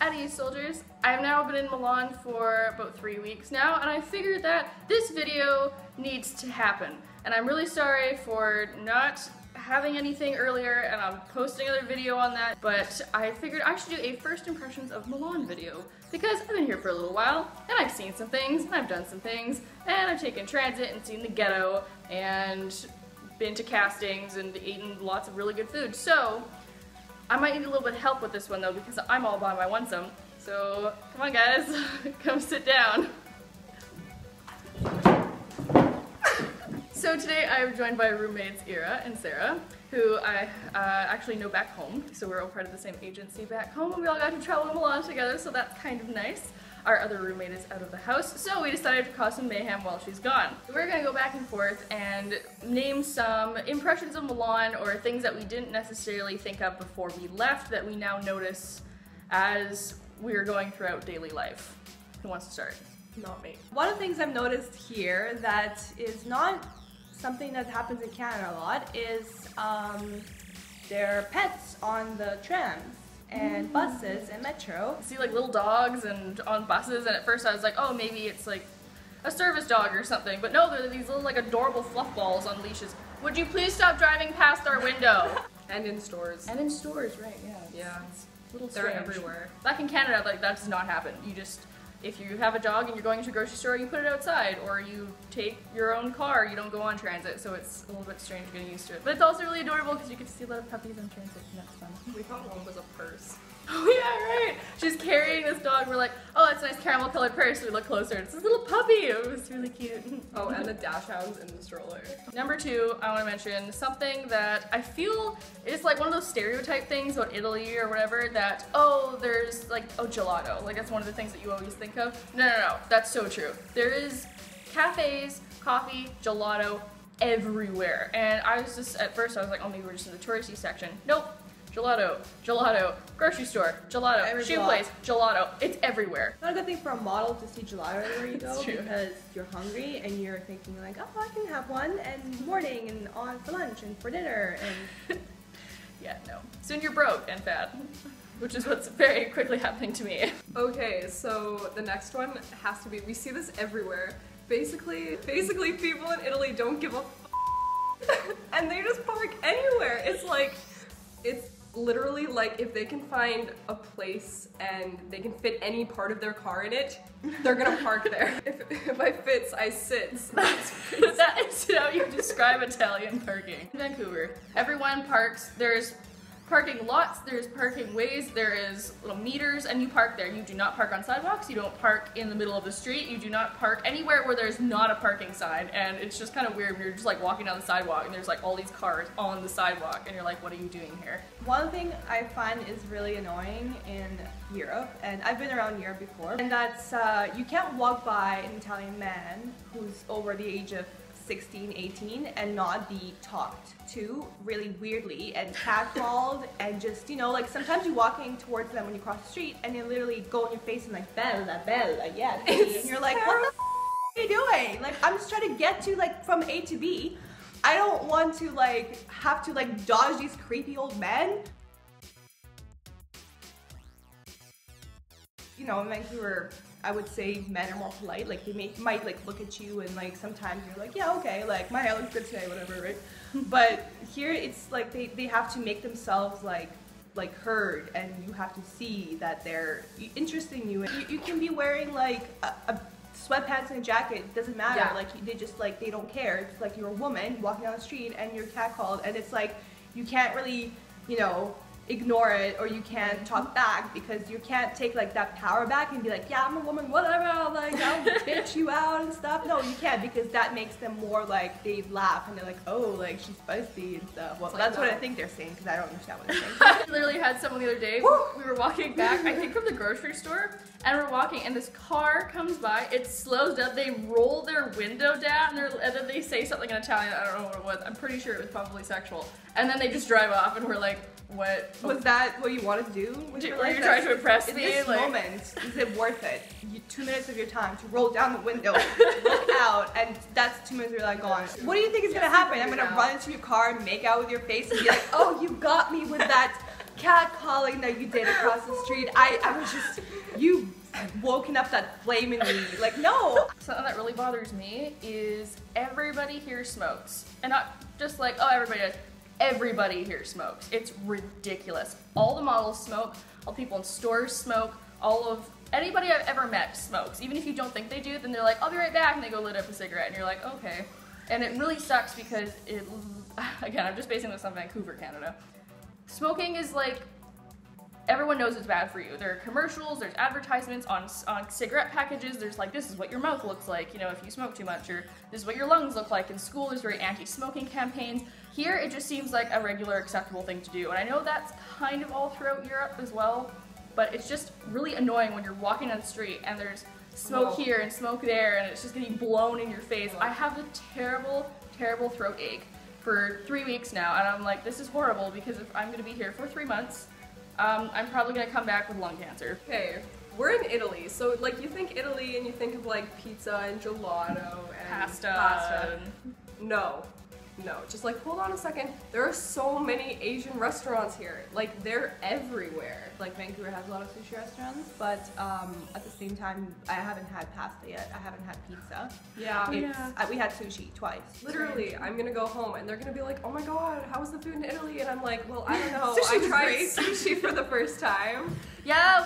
Eddie soldiers, I've now been in Milan for about 3 weeks now, and I figured that this video needs to happen. And I'm really sorry for not having anything earlier, and I'm posting another video on that, but I figured I should do a first impressions of Milan video, because I've been here for a little while, and I've seen some things, and I've done some things, and I've taken transit and seen the ghetto, and been to castings and eaten lots of really good food. So I might need a little bit of help with this one though, because I'm all by my onesome. So come on guys, come sit down. So today I'm joined by roommates Ira and Sarah, who I actually know back home. So we're all part of the same agency back home, and we all got to travel to Milan together, so that's kind of nice. Our other roommate is out of the house, so we decided to cause some mayhem while she's gone. We're gonna go back and forth and name some impressions of Milan or things that we didn't necessarily think of before we left that we now notice as we're going throughout daily life. Who wants to start? Not me. One of the things I've noticed here that is not something that happens in Canada a lot is there are pets on the trams and buses and metro. I see like little dogs and on buses, and at first I was like, oh, maybe it's like a service dog or something, but no, they're these little like adorable fluff balls on leashes. Would you please stop driving past our window? And in stores. And in stores, right, yeah. Yeah. It's little They're strange. everywhere. Back in Canada, like that does not happen. You just, if you have a dog and you're going to a grocery store, you put it outside, or you take your own car, you don't go on transit, so it's a little bit strange getting used to it. But it's also really adorable because you get to see a lot of puppies on transit, and that's fun. We thought one was a purse. Oh yeah, right! She's carrying this dog, we're like, oh, that's a nice caramel colored purse. We look closer, it's this little puppy! It was really cute. Oh, and the dash hounds in the stroller. Number two, I want to mention something that I feel is like one of those stereotype things about Italy or whatever, that, oh, there's like, oh, gelato. Like that's one of the things that you always think of. No, that's so true. There is cafes, coffee, gelato everywhere. And I was just, at first I was like, oh, maybe we're just in the touristy section. Nope. Gelato, gelato, grocery store, gelato, shoe place, gelato. It's everywhere. Not a good thing for a model to see gelato everywhere you go, true. Because you're hungry and you're thinking like, oh, I can have one in the morning and on for lunch and for dinner and Yeah, no. Soon you're broke and fat, which is what's very quickly happening to me. Okay, so the next one has to be, we see this everywhere. Basically people in Italy don't give a and they just park anywhere. It's like, it's literally like if they can find a place and they can fit any part of their car in it, they're gonna park there. If I fits, I sits. That is how you describe Italian parking. In Vancouver, everyone parks. There's parking lots, there's parking ways, there is little meters, and you park there. You do not park on sidewalks, you don't park in the middle of the street, you do not park anywhere where there's not a parking sign, and it's just kind of weird when you're just like walking down the sidewalk and there's like all these cars on the sidewalk and you're like, what are you doing here? one thing I find is really annoying in Europe, and I've been around Europe before, and that's you can't walk by an Italian man who's over the age of 16, 18 and not be talked to really weirdly and catcalled and just, you know, like sometimes you're walking towards them when you cross the street and they literally go in your face and like, bella, bella, yeah. And you're like, what the f are you doing? Like, I'm just trying to get to like from A to B. I don't want to like have to like dodge these creepy old men. You know, in Vancouver, I would say men are more polite. Like they might like look at you and like sometimes you're like, yeah, okay, like my hair looks good today, whatever, right? But here it's like they have to make themselves like heard, and you have to see that they're interested in you. You can be wearing like a sweatpants and a jacket, it doesn't matter. Yeah. Like they just like they don't care. It's like you're a woman walking down the street and you're catcalled, and it's like you can't really, you know, ignore it, or you can't talk back because you can't take like that power back and be like, yeah, I'm a woman, whatever, like I'll bitch you out and stuff. No, you can't, because that makes them more like they laugh and they're like, oh, like she's feisty and stuff. Well, like that's what I think they're saying, because I don't understand what they're saying. I literally had someone the other day, we were walking back, I think from the grocery store, and we're walking and this car comes by, it slows down, they roll their window down, and then they say something in Italian, I don't know what it was, I'm pretty sure it was probably sexual, and then they just drive off and we're like, what? Was that what you wanted to do? Were you trying to impress in me? this Like, moment, is it worth it? 2 minutes of your time to roll down the window, look out, and that's 2 minutes of your life gone. What do you think is gonna happen? I'm gonna run into your car and make out with your face and be like, oh, you got me with that catcalling that you did across the street, I was just, you woken up that flame in me. Like, no. Something that really bothers me is everybody here smokes. And not just like, oh, everybody does. Everybody here smokes. It's ridiculous. All the models smoke, all the people in stores smoke, anybody I've ever met smokes. Even if you don't think they do, then they're like, I'll be right back, and they go lit up a cigarette, and you're like, okay. And it really sucks because again, I'm just basing this on Vancouver, Canada. Smoking is like, everyone knows it's bad for you. There are commercials, there's advertisements on cigarette packages. There's like, this is what your mouth looks like, you know, if you smoke too much, or this is what your lungs look like. In school, there's very anti-smoking campaigns. Here, it just seems like a regular, acceptable thing to do. And I know that's kind of all throughout Europe as well, but it's just really annoying when you're walking on the street and there's smoke here and smoke there, and it's just getting blown in your face. I have a terrible, terrible throat ache for 3 weeks now, and I'm like, this is horrible, because if I'm gonna be here for 3 months, I'm probably gonna come back with lung cancer. Okay, we're in Italy, so like you think Italy and you think of like pizza and gelato and pasta. No, just like hold on a second. There are so many Asian restaurants here. Like they're everywhere. Like Vancouver has a lot of sushi restaurants, but at the same time, I haven't had pasta yet. I haven't had pizza. Yeah. We had sushi twice. Literally, I'm gonna go home and they're gonna be like, oh my god, how was the food in Italy? And I'm like, well, I don't know. Sushi I tried great. sushi for the first time. Yeah,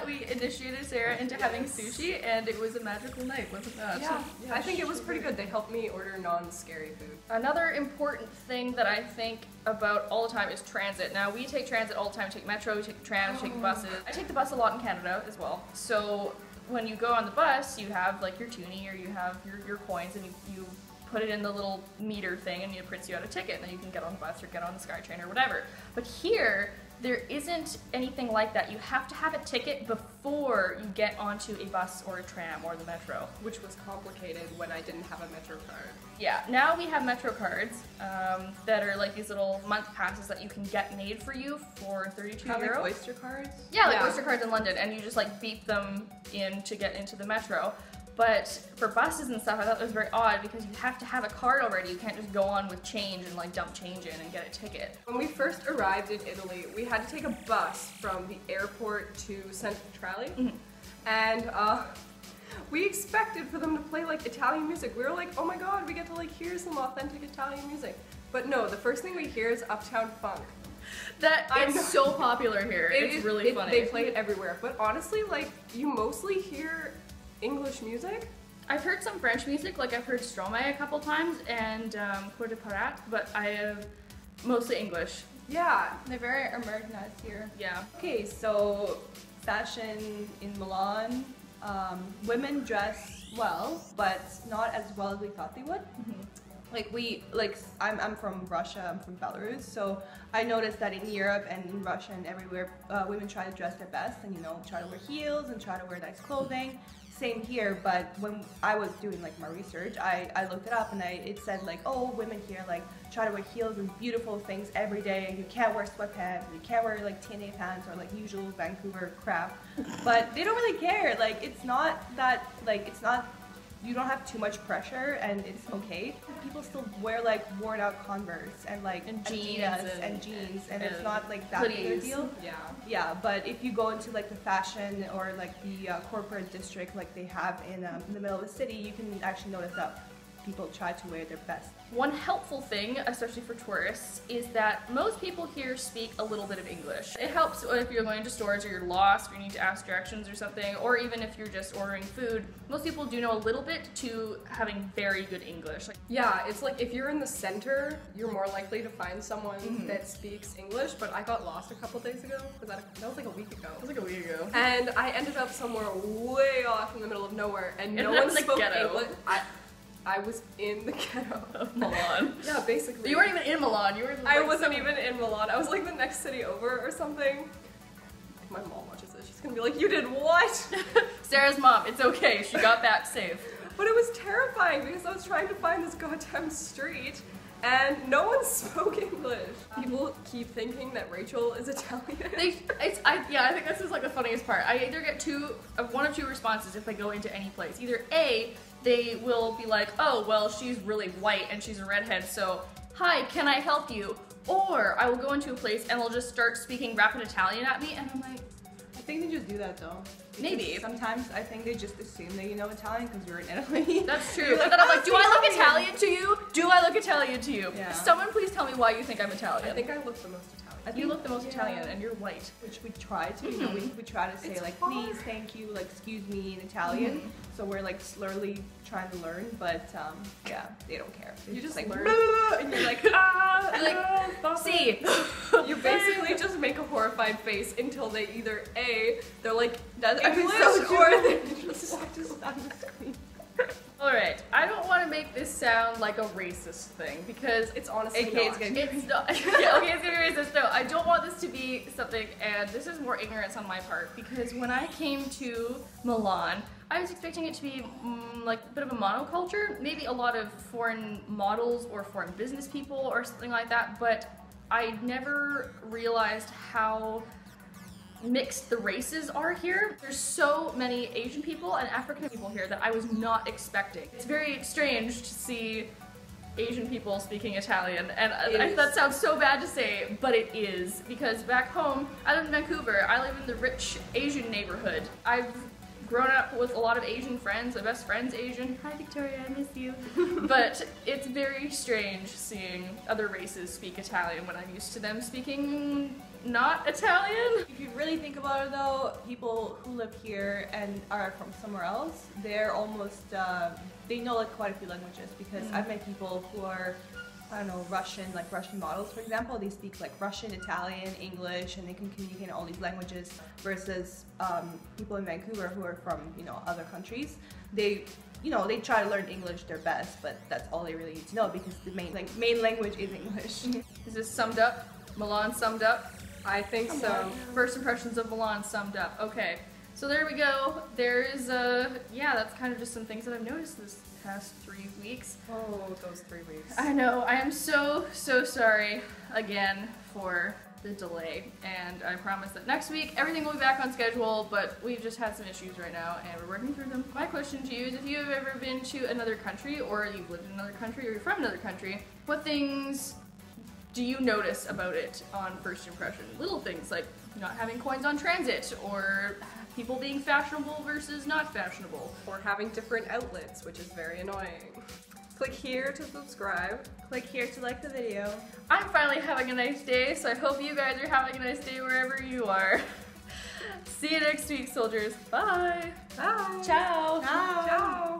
we initiated Sarah into having sushi, and it was a magical night, wasn't that? Yeah, I think it was pretty good. They helped me order non-scary food. Another important thing that I think about all the time is transit. Now, we take transit all the time. We take metro, we take the tram, we take the buses. I take the bus a lot in Canada as well. So when you go on the bus, you have like your toonie, or you have your coins, and you put it in the little meter thing, and it prints you out a ticket, and then you can get on the bus or get on the SkyTrain or whatever. But here, there isn't anything like that. You have to have a ticket before you get onto a bus or a tram or the metro. Which was complicated when I didn't have a metro card. Yeah, now we have metro cards that are like these little month passes that you can get made for you for 32 Kind of euros. like Oyster cards? Yeah, like Oyster cards in London, and you just like beep them in to get into the metro. But for buses and stuff, I thought it was very odd because you have to have a card already. You can't just go on with change and like dump change in and get a ticket. When we first arrived in Italy, we had to take a bus from the airport to Centrale, and we expected for them to play like Italian music. We were like, oh my god, we get to like hear some authentic Italian music. But no, the first thing we hear is Uptown Funk. That is so popular here. It's really funny. They play it everywhere. But honestly, like, you mostly hear English music. I've heard some French music, like I've heard Stromae a couple times and Cour de Parat, but I have mostly English. Yeah. They're very Americanized here. Yeah. Okay, so fashion in Milan. Women dress well, but not as well as we thought they would. I'm from Russia, I'm from Belarus, so I noticed that in Europe and in Russia and everywhere, women try to dress their best and, you know, try to wear heels and try to wear nice clothing. Same here, but when I was doing like my research, I looked it up and it said like, oh, women here like try to wear heels and beautiful things every day. You can't wear sweatpants, you can't wear like TNA pants or like usual Vancouver crap. But they don't really care. Like it's not that you don't have too much pressure and it's okay. People still wear like worn out Converse and like Adidas and jeans and it's not like that big a deal. Yeah, but if you go into like the fashion or like the corporate district like they have in the middle of the city, you can actually notice that people try to wear their best. One helpful thing, especially for tourists, is that most people here speak a little bit of English. It helps if you're going to stores or you're lost or you need to ask directions or something, or even if you're just ordering food. Most people do know a little bit to having very good English. Yeah, it's like if you're in the center, you're more likely to find someone that speaks English, but I got lost a couple days ago. That was like a week ago. It was like a week ago. And I ended up somewhere way off in the middle of nowhere and no one spoke English. I was in the ghetto of Milan. Yeah, basically. You weren't even in Milan. You were. Like, I wasn't even in Milan. I was like the next city over or something. If my mom watches this, she's gonna be like, "You did what?" Sarah's mom. It's okay. She got back safe. But it was terrifying because I was trying to find this goddamn street, and no one spoke English. People keep thinking that Rachel is Italian. I think this is like the funniest part. I either get one of two responses if I go into any place. Either A, they will be like, oh, well, she's really white and she's a redhead, so, hi, can I help you? Or I will go into a place and they'll just start speaking rapid Italian at me, and I'm like, I think they just do that though. Because maybe. Sometimes I think they just assume that you know Italian because you're in Italy. That's true. You're But then I'm like, do I look Italian. Italian to you? Do I look Italian to you? Yeah. Someone please tell me why you think I'm Italian. I think I look the most Italian. You look the most Italian, and you're white. Which we try to, you know, we try to say It's like hard. please, thank you, like excuse me in Italian. So we're like slowly trying to learn, but yeah, they don't care. They're You just like learn. "Blah," and you're like ah, You're like, no, See, You basically just make a horrified face until they either A, they're like that's English, so true. or they just on the screen. alright, I don't want to make this sound like a racist thing, because it's honestly AK not. is gonna it's not. Yeah, okay, it's gonna be racist. No, I don't want this to be something, and this is more ignorance on my part, because when I came to Milan, I was expecting it to be like a bit of a monoculture, maybe a lot of foreign models or foreign business people or something like that, but I never realized how mixed the races are here. There's so many Asian people and African people here that I was not expecting. It's very strange to see Asian people speaking Italian, and that sounds so bad to say, but it is, because back home, I live in Vancouver, I live in the rich Asian neighborhood. I've grown up with a lot of Asian friends, my best friend's Asian. Hi Victoria, I miss you. But it's very strange seeing other races speak Italian when I'm used to them speaking not Italian. If you really think about it though, people who live here and are from somewhere else, they're almost, they know like quite a few languages, because I've met people who are, I don't know, Russian, like Russian models for example, they speak like Russian, Italian, English, and they can communicate in all these languages, versus people in Vancouver who are from, you know, other countries. They, you know, they try to learn English their best, but that's all they really need to know, because the main language is English. Is this summed up? Milan summed up? I think so. First impressions of Milan summed up. Okay, so there we go. There's yeah, that's kind of just some things that I've noticed this past 3 weeks. Oh, those 3 weeks. I know, I am so sorry again for the delay, and I promise that next week everything will be back on schedule, but we've just had some issues right now and we're working through them. My question to you is, if you have ever been to another country, or you've lived in another country, or you're from another country, what things do you notice about it on first impression? Little things like not having coins on transit, or people being fashionable versus not fashionable. Or having different outlets, which is very annoying. Click here to subscribe. Click here to like the video. I'm finally having a nice day, so I hope you guys are having a nice day wherever you are. See you next week, soldiers. Bye. Bye. Ciao. Ciao. Ciao.